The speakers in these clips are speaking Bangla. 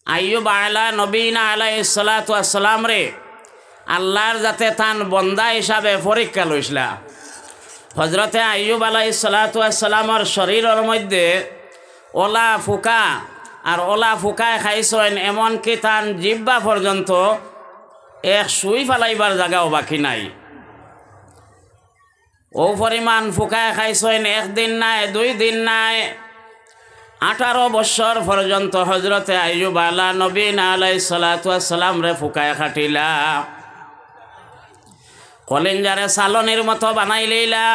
আইয়ুব আলা নবীনা আলাইহিস সালাতু ওয়াস সালাম রে আল্লাহর যাতে তান বন্দা হিসাবে পরীক্ষা লইসলা। হজরতে আইয়ুব আলাইহিস সালাতু ওয়াস সালামর শরীরের মধ্যে ওলা ফুকা আর ওলা ফুকায় খাইছেন, এমনকি তান জিব্বা পর্যন্ত এক সুই ফালাইবার জায়গাও বাকি নাই। ও পরিমাণ ফুকায় খাইছেন, একদিন নাই 2 দিন নাই, 18 বছর পর্যন্ত হজরতে আইয়ুব আলা নবীনা আলাইহিস সালাতু ওয়াস সালাম রে ফুকায় খাটিলা, কলিঞ্জারে সালনির মতো বানাই লইলা।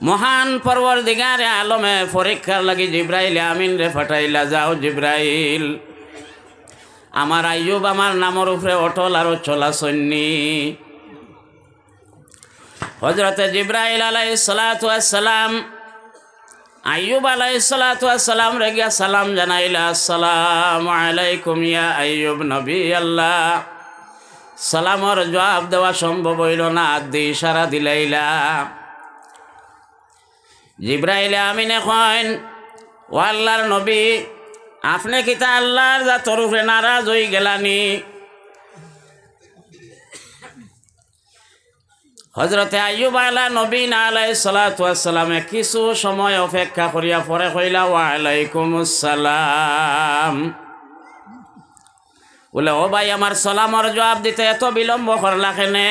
মহান পরওয়ারদিগারে আলমে পরীক্ষার লাগি জিব্রাইল আমিন রে ফাটাইলা, যাও জিব্রাইল আমার আইয়ুব আমার নামের উপরে অটল আর চলা সন্নি। হজরতে জিব্রাইল আলাইহিস সালাতু ওয়াস সালাম আইয়ুব আলাইহিস সালাতু ওয়াস সালাম রে গিয়া সালাম জানাইলা, আসসালামু আলাইকুম ইয়া আইয়ুব নবী আল্লাহ। সালামর জবাব দেওয়া সম্ভব হইল না, আদি ইশারা দিলাইলা। জিব্রাইল আমিনে কইন, ও আল্লাহর নবী আপনি কিতা আল্লাহর জাতর উপরে নারাজ হয়ে গেলানি? হজরতে আইয়ুব আলা নবীনা আলাইহিস সালাতু ওয়াস সালামে কিছু সময় অপেক্ষা করিয়া পরে কইলা, ওয়া আলাইকুমুস সালাম। বলে, ও ভাই আমার সালামর জবাব দিতে এত বিলম্ব করলা কেনে?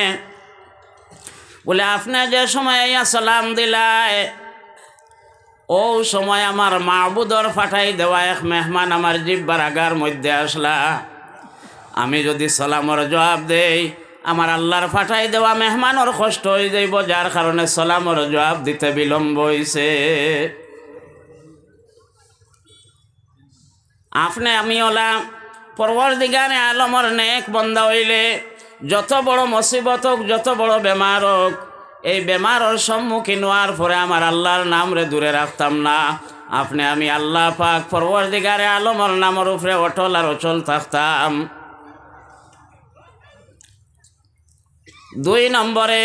বলে, আপনি যে সময় ইয়া সালাম দিলাই ও সময় আমার মাহবুদর ফাটাই দেওয়া এক মেহমান আমার জিব্বার আগার মধ্যে আসলা। আমি যদি সালামর জবাব দেই আমার আল্লাহর ফাটাই দেওয়া মেহমানর কষ্ট হয়ে যাইব, যার কারণে সালামর জবাব দিতে বিলম্ব হইছে। আপনি আমি ওলা পরওয়ারদিগারে আলমর নেক বন্দা হইলে যত বড় মুসিবত হোক, যত বড় বেমার হোক, এই বেমারের সম্মুখীন হওয়ার পরে আমার আল্লাহর নাম রে দূরে রাখতাম না। আপনি আমি আল্লাহ পাক পরওয়ারদিগারে আলমর নামের উপরে অটল আর অচল থাকতাম। 2 নম্বরে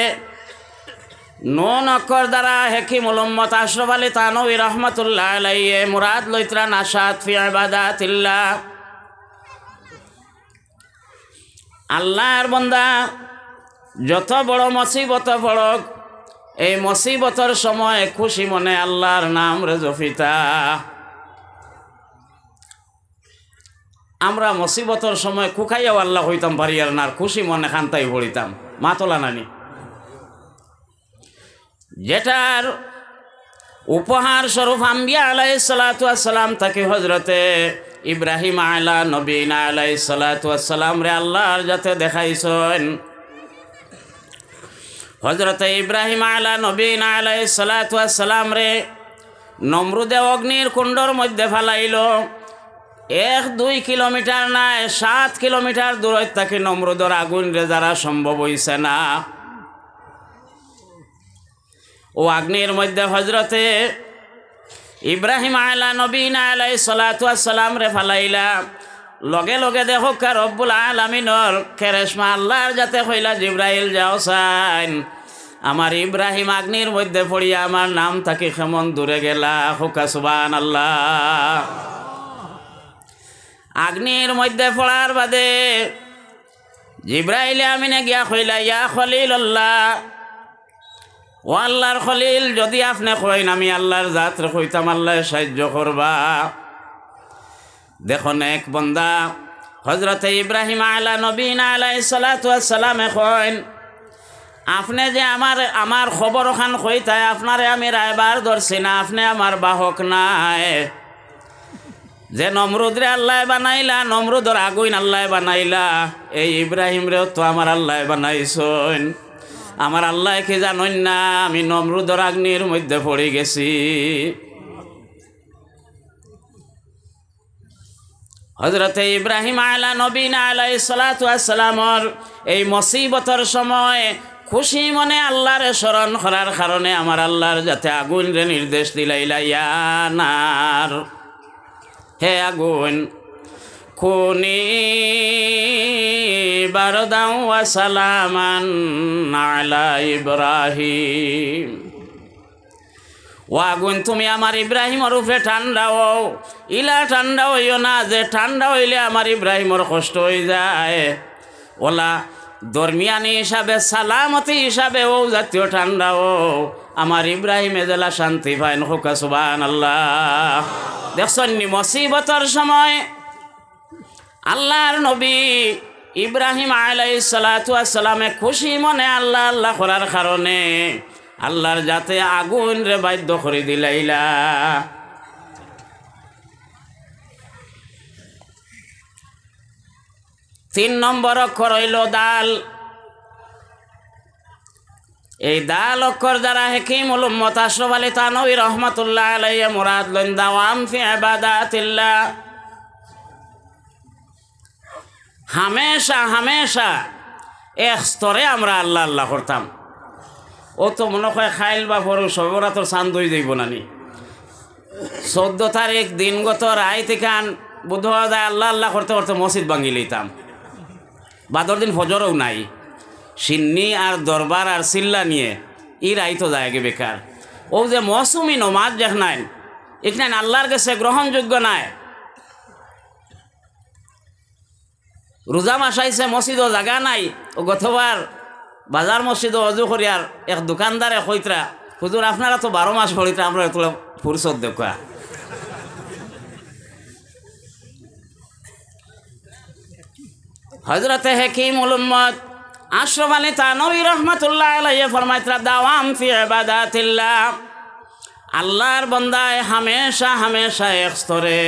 নুন অক্ষর দ্বারা হেকিমুল উম্মত আশরাফ আলী থানভী রহমাতুল্লাহ আলাইহি মুরাদ লইত্রা নাশাত ফি ইবাদাতিল্লাহ। আল্লাহর বান্দা যত বড় মুসিবত পড়ক, এই মুসিবতের সময় খুশি মনে আল্লাহর নাম রে জপিতা। আমরা মুসিবতের সময় খুখাইয়াও আল্লাহ হইতাম পারি আর না, খুশি মনে খান্তাই পড়িতাম, মা তোলা নানি। যেটার উপহার স্বরূপ আম্বিয়া আলাইহিস সালাতু ওয়াস সালাম তাকে হজরতে ইব্রাহিম আলা নবীনা আলাইহিস সালাতু ওয়াস সালাম রে আল্লাহর যাতে দেখাইছেন। হজরতে ইব্রাহিম আলা নবীনা আলাইহিস সালাতু ওয়াস সালাম রে নমরুদে অগ্নির কুণ্ডর মধ্যে ফেলাইল। 1-2 কিলোমিটার নাই, 7 কিলোমিটার দূরত তাকে নমরুদর আগুন রে যারা সম্ভব হইছে না। ও আগ্নির মধ্যে হজরতে ইব্রাহিম আলা নবীনা আলাইহিস সালাতু ওয়াস সালাম রে ফালাইলা। লগে লগে দেখো রব্বুল আলামিনের কেরেশমা আল্লাহর যাতে কইলা, জিব্রাইল যাও সাইন আমার ইব্রাহিম আগ্নির মধ্যে পড়িয়া আমার নাম তাকে কেমন দূরে গেলা। হুকা সুবহানাল্লাহ। আগ্নির মধ্যে পড়ার বাদে জিব্রাইল আমিনে গিয়া কইলা, ইয়া খলিলুল্লাহ, ও আল্লাহর খলিল, যদি আপনি কইন আমি আল্লাহর জাত রে কইতাম আল্লাহ সাহায্য করবা। দেখুন এক বন্দা হজরতে ইব্রাহিম আলা নবীনা আলাইহিস সালাতু ওয়াস সালামে কইন, আপনি যে আমার খবর খান কইতায় আপনারে আমি রায়বার ধরছি না, আপনি আমার বাহক নাই। যে নমরুদ রে আল্লাহ বানাইলা, নমরুদর আগুন আল্লাহ বানাইলা, এই ইব্রাহিম রেও তো আমার আল্লাহ বানাইছেন। আমার আল্লাহ কি জানেন না আমি নমরুদর আগ্নির মধ্যে পড়ে গেছি। হজরতে ইব্রাহিম আলা নবীনা আলাইহিস সালাতু ওয়াস সালামর এই মুসিবতের সময় খুশি মনে আল্লাহরে স্মরণ করার কারণে আমার আল্লাহর যাতে আগুন রে নির্দেশ দিলাইলা, ইয়া নার, হে আগুন, কুনি বারদান ওয়া সালামান আলা ইব্রাহিম। ও আগুন তুমি আমার ইব্রাহিমর উপরে ঠান্ডা হও, ইলা ঠান্ডা হইও না যে ঠান্ডা হইলে আমার ইব্রাহিমর কষ্ট হয়ে যায়। ওলা দরমিয়ানি হিসাবে সালামতি হিসাবে ও জাতীয় ঠান্ডা ও আমার ইব্রাহিমে জেলা শান্তি পায় হোক সুবহানাল্লাহ। দেখছেন নি মুসিবতর সময় আল্লাহর নবী ইব্রাহিম আলাইহিস সালাতু ওয়াস সালামে খুশি মনে আল্লাহ আল্লাহ করার কারণে আল্লাহর যাতে আগুন রে বাধ্য করে দিলাইলা। 3 নম্বর অক্ষর হইল দাল। এই দাল অক্ষর দ্বারা হাকিমুল উম্মত আশরাফ আলী থানভী রহমাতুল্লাহ আলাইহি মুরাদ লন দাওয়াম ফি ইবাদাতিল্লাহ। হামেশা হামেশা এক স্তরে আমরা আল্লাহ আল্লাহ করতাম। ও তো মনে হয় খাইল বা পড়ো সবরা তোর চান্দ হয়ে যাইব নানি। 14 তারিখ দিনগত রায় থেকে বুধবার আল্লাহ আল্লাহ করতে করতে মসজিদ ভাঙি লইতাম। বাদর দিন ফজরও নাই, সিন্নি আর দরবার আর চিল্লা নিয়ে ই রাই তো যায় বেকার। ও যে মৌসুমি নমাজ দেখ নাই এখানে আল্লাহর কাছে গ্রহণযোগ্য নাই। রোজা মাস আইছে মসজিদও জায়গা নাই। ও গতবার বাজার মসজিদও অজু করিয়ার এক দোকানদারে কইতরা হুজুর আপনারা তো 12 মাস পড়িতা আমরা এত ফুরসত দেখা। হযরতে হাকিমুল উম্মত আশরাফ আলী থানভী রহমাতুল্লাহ আলাইহি ফরমাইতরা দাওয়াম ফি ইবাদাতিল্লাহ। আল্লাহর বান্দায় হামেশা হামেশা এক স্তরে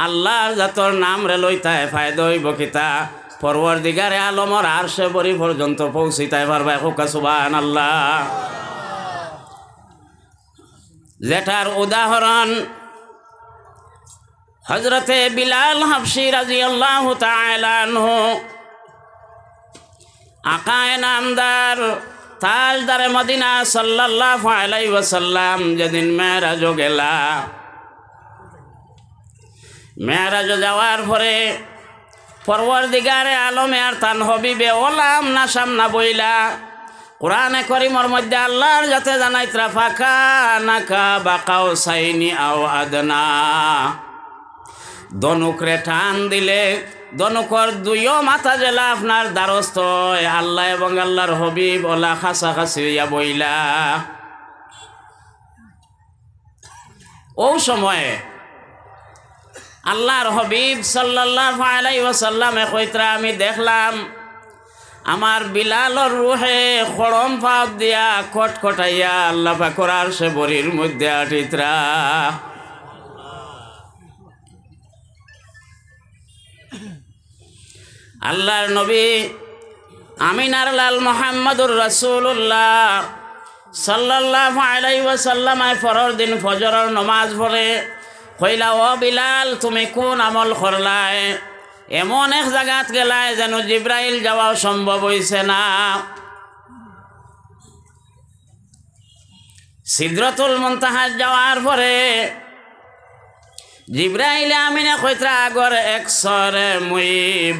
আল্লাহর জাতর নাম রে লইতায় ফায়দা হইব কিতা পরওয়ারদিগারে আলমর আরশে বরি পর্যন্ত পৌঁছিতাই পারবা হোক সুবহানাল্লাহ। যেটার উদাহরণ হযরতে বিলাল হাবশী রাদিয়াল্লাহু তাআলা আনহু আকায়ে নামদার তাজদারে মদিনা সাল্লাল্লাহু আলাইহি ওয়াসাল্লাম যেদিন মেরাজ গেলা, মেরাজ যাওয়ার পরে পরওয়ারদিগারে আলমে আর তান হবিবে ওলাম না সামনা বইলা কোরআনে করিমর মধ্যে আল্লাহর যাতে জানাইতরা ফাকা নাকা বাকাও সাইনি আও আদনা। দনুকরে টান দিলে দনুকর দুইও মাথা জেলা আপনার দ্বারস্থ আল্লাহ এবং আল্লাহর হবিব ওলা খাসাখাসি হইয়া বইলা। ও সময়ে আল্লাহর হবিব সাল্লাল্লাহু আলাইহি ওয়াসাল্লামে কইতরা আমি দেখলাম আমার বিলালর রুহে খড়ম পাপ দিয়া খটখটাইয়া আল্লাহ পাকের আরশে বরির মধ্যে আটিতরা। আল্লাহর নবী আমিনার লাল মুহাম্মদুর রাসূলুল্লাহ সাল্লাল্লাহু আলাইহি ওয়াসাল্লাম ফরর দিন ফজরের নামাজ পড়ে কইলা ও বিলাল তুমি কোন আমল করলাই? এমন এক জায়গাত গেলায় যেন জিব্রাইল যাওয়া সম্ভব হইছে না। সিদরাতুল মুনতাহা যাওয়ার পরে জিব্রাইল আমিনে কইতরা আগর একসরে মুই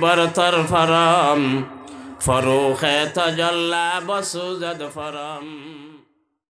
বরতর ফরম ফরুখে তজল্লা বসুজদ ফরম।